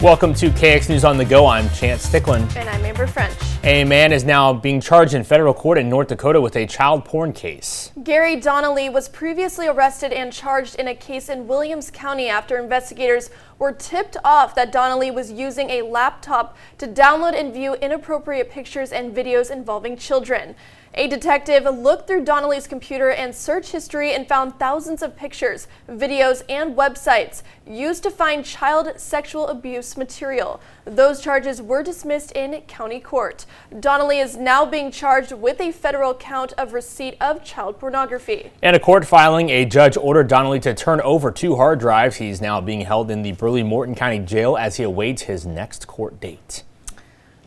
Welcome to KX News on the Go. I'm Chance Sticklen. And I'm Amber French. A man is now being charged in federal court in North Dakota with a child porn case. Gary Donnelly was previously arrested and charged in a case in Williams County after investigators were tipped off that Donnelly was using a laptop to download and view inappropriate pictures and videos involving children. A detective looked through Donnelly's computer and search history and found thousands of pictures, videos, and websites used to find child sexual abuse material. Those charges were dismissed in county court. Donnelly is now being charged with a federal count of receipt of child pornography. In a court filing, a judge ordered Donnelly to turn over 2 hard drives. He's now being held in the Burley-Morton County Jail as he awaits his next court date.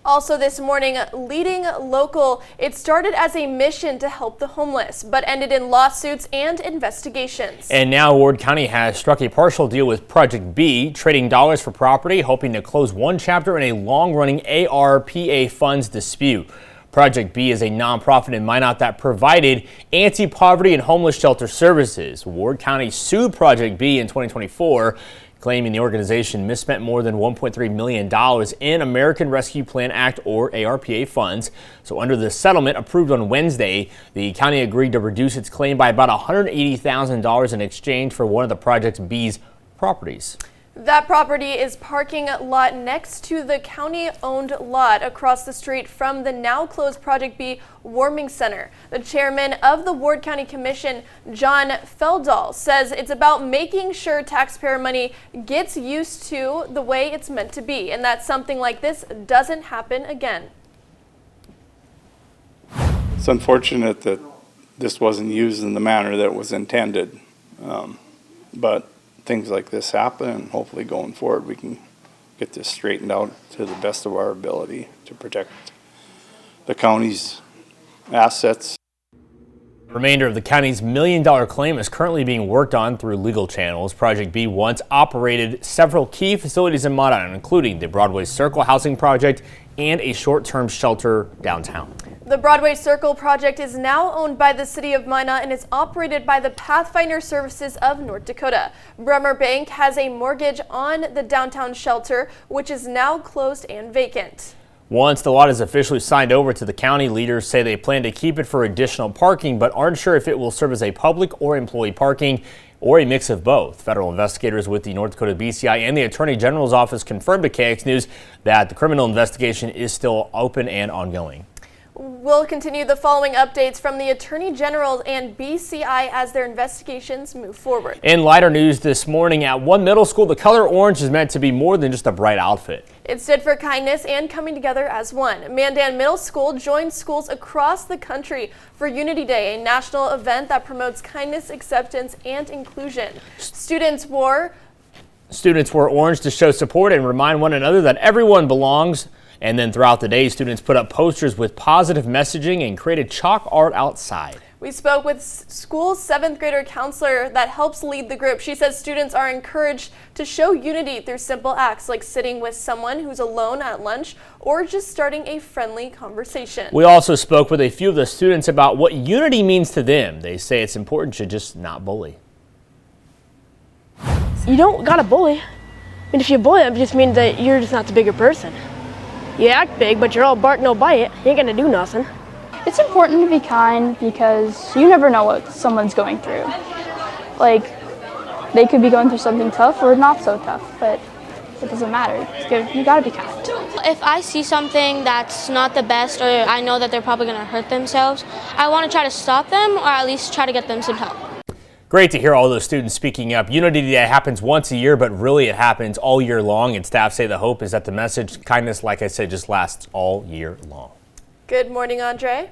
Also this morning, leading local, it started as a mission to help the homeless, but ended in lawsuits and investigations. And now Ward County has struck a partial deal with Project B, trading dollars for property, hoping to close one chapter in a long-running ARPA funds dispute. Project B is a nonprofit in Minot that provided anti-poverty and homeless shelter services. Ward County sued Project B in 2024, claiming the organization misspent more than $1.3 million in American Rescue Plan Act or ARPA funds. So under the settlement approved on Wednesday, the county agreed to reduce its claim by about $180,000 in exchange for one of the Project B's properties. That property is parking lot next to the county-owned lot across the street from the now-closed Project B Warming Center. The chairman of the Ward County Commission, John Feldall, says it's about making sure taxpayer money gets used to the way it's meant to be, and that something like this doesn't happen again. It's unfortunate that this wasn't used in the manner that was intended, but things like this happen, and hopefully going forward we can get this straightened out to the best of our ability to protect the county's assets. The remainder of the county's $1 million claim is currently being worked on through legal channels. Project B once operated several key facilities in Minot, including the Broadway Circle housing project and a short-term shelter downtown. The Broadway Circle project is now owned by the city of Minot and is operated by the Pathfinder Services of North Dakota. Bremer Bank has a mortgage on the downtown shelter, which is now closed and vacant. Once the lot is officially signed over to the county, leaders say they plan to keep it for additional parking, but aren't sure if it will serve as a public or employee parking or a mix of both. Federal investigators with the North Dakota BCI and the Attorney General's office confirmed to KX News that the criminal investigation is still open and ongoing. We'll continue the following updates from the Attorney General and BCI as their investigations move forward. In lighter news this morning, at one middle school, the color orange is meant to be more than just a bright outfit. It stood for kindness and coming together as one. Mandan Middle School joined schools across the country for Unity Day, a national event that promotes kindness, acceptance, and inclusion. Students wore orange to show support and remind one another that everyone belongs. And then throughout the day, students put up posters with positive messaging and created chalk art outside. We spoke with school's 7th grader counselor that helps lead the group. She says students are encouraged to show unity through simple acts like sitting with someone who's alone at lunch or just starting a friendly conversation. We also spoke with a few of the students about what unity means to them. They say it's important to just not bully. You don't gotta bully. I mean, if you bully, it just means that you're just not the bigger person. You act big, but you're all bark, no bite. You ain't gonna do nothing. It's important to be kind because you never know what someone's going through. Like, they could be going through something tough or not so tough, but it doesn't matter. You gotta be kind. If I see something that's not the best or I know that they're probably gonna hurt themselves, I wanna try to stop them or at least try to get them some help. Great to hear all those students speaking up. Unity Day happens once a year, but really it happens all year long. And staff say the hope is that the message, kindness, like I said, just lasts all year long. Good morning, Andre.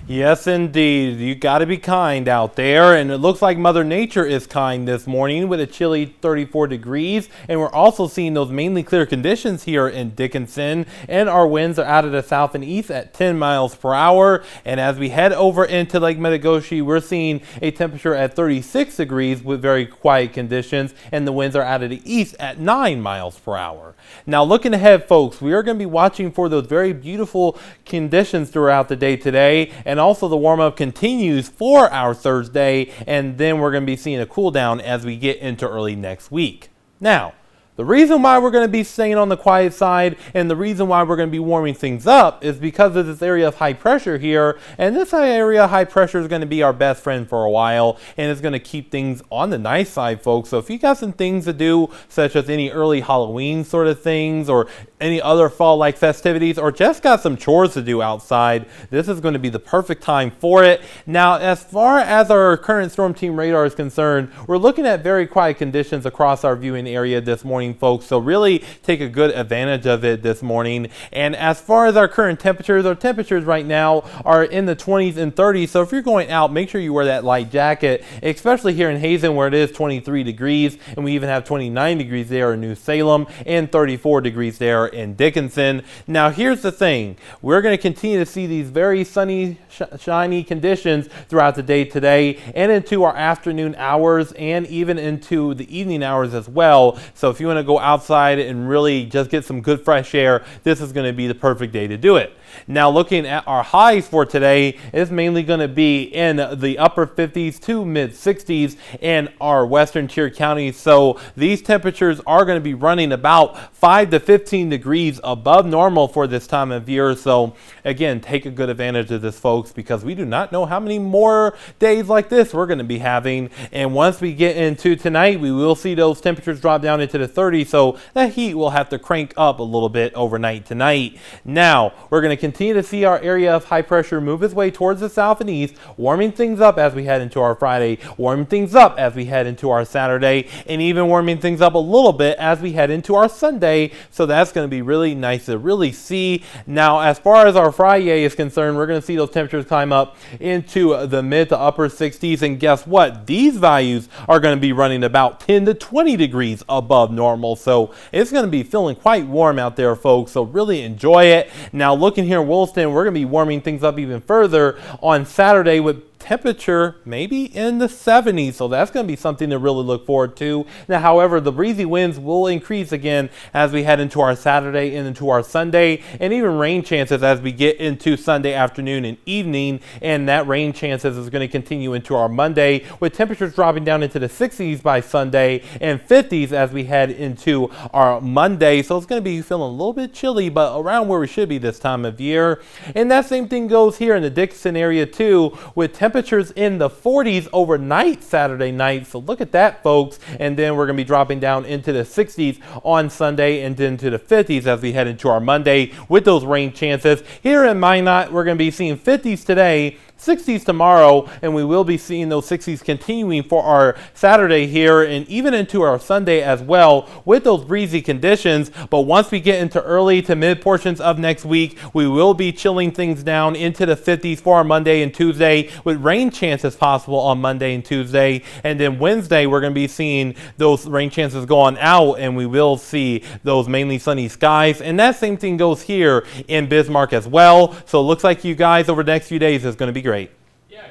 Yes, indeed. You got to be kind out there. And it looks like Mother Nature is kind this morning with a chilly 34 degrees. And we're also seeing those mainly clear conditions here in Dickinson. And our winds are out of the south and east at 10 miles per hour. And as we head over into Lake Metagoshi, we're seeing a temperature at 36 degrees with very quiet conditions. And the winds are out of the east at 9 miles per hour. Now, looking ahead, folks, we are going to be watching for those very beautiful conditions throughout the day today. and also the warm-up continues for our Thursday, and then we're going to be seeing a cool down as we get into early next week. Now, the reason why we're going to be staying on the quiet side and the reason why we're going to be warming things up is because of this area of high pressure here. And this area of high pressure is going to be our best friend for a while, and it's going to keep things on the nice side, folks. So if you got some things to do, such as any early Halloween sort of things or any other fall-like festivities, or just got some chores to do outside, this is going to be the perfect time for it. Now, as far as our current storm team radar is concerned, we're looking at very quiet conditions across our viewing area this morning, folks, so really take a good advantage of it this morning. And as far as our current temperatures, our temperatures right now are in the 20s and 30s, so if you're going out, make sure you wear that light jacket, especially here in Hazen where it is 23 degrees, and we even have 29 degrees there in New Salem and 34 degrees there in Dickinson. Now here's the thing, we're going to continue to see these very sunny, shiny conditions throughout the day today and into our afternoon hours and even into the evening hours as well. So if you want to go outside and really just get some good fresh air, this is going to be the perfect day to do it. Now looking at our highs for today, it's mainly going to be in the upper 50s to mid 60s in our western tier counties. So these temperatures are going to be running about 5 to 15 degrees above normal for this time of year. So again, take a good advantage of this, folks, because we do not know how many more days like this we're going to be having. And once we get into tonight, we will see those temperatures drop down into the 30s. So that heat will have to crank up a little bit overnight tonight. Now we're going to continue to see our area of high pressure move its way towards the south and east, warming things up as we head into our Friday, warming things up as we head into our Saturday, and even warming things up a little bit as we head into our Sunday. So that's going to be really nice to really see. Now, as far as our Friday is concerned, we're going to see those temperatures climb up into the mid to upper 60s. And guess what? These values are going to be running about 10 to 20 degrees above normal. So it's going to be feeling quite warm out there, folks. So really enjoy it. Now, looking here in Williston, we're going to be warming things up even further on Saturday with temperature maybe in the 70s, so that's going to be something to really look forward to. Now, however, the breezy winds will increase again as we head into our Saturday and into our Sunday, and even rain chances as we get into Sunday afternoon and evening, and that rain chances is going to continue into our Monday with temperatures dropping down into the 60s by Sunday and 50s as we head into our Monday. So it's going to be feeling a little bit chilly, but around where we should be this time of year. And that same thing goes here in the Dickinson area too, with temperatures in the 40s overnight Saturday night. So look at that, folks. And then we're going to be dropping down into the 60s on Sunday and then to the 50s as we head into our Monday with those rain chances. Here in Minot, we're going to be seeing 50s today, 60s tomorrow, and we will be seeing those 60s continuing for our Saturday here and even into our Sunday as well with those breezy conditions. But once we get into early to mid portions of next week, we will be chilling things down into the 50s for our Monday and Tuesday with rain chances possible on Monday and Tuesday. And then Wednesday, we're going to be seeing those rain chances going out, and we will see those mainly sunny skies. And that same thing goes here in Bismarck as well. So it looks like you guys over the next few days is going to be great.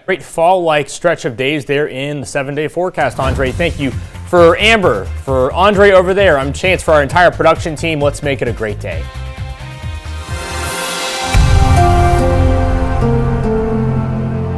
Great fall-like stretch of days there in the 7-day forecast, Andre. Thank you. For Amber, for Andre over there, I'm Chance. For our entire production team, let's make it a great day.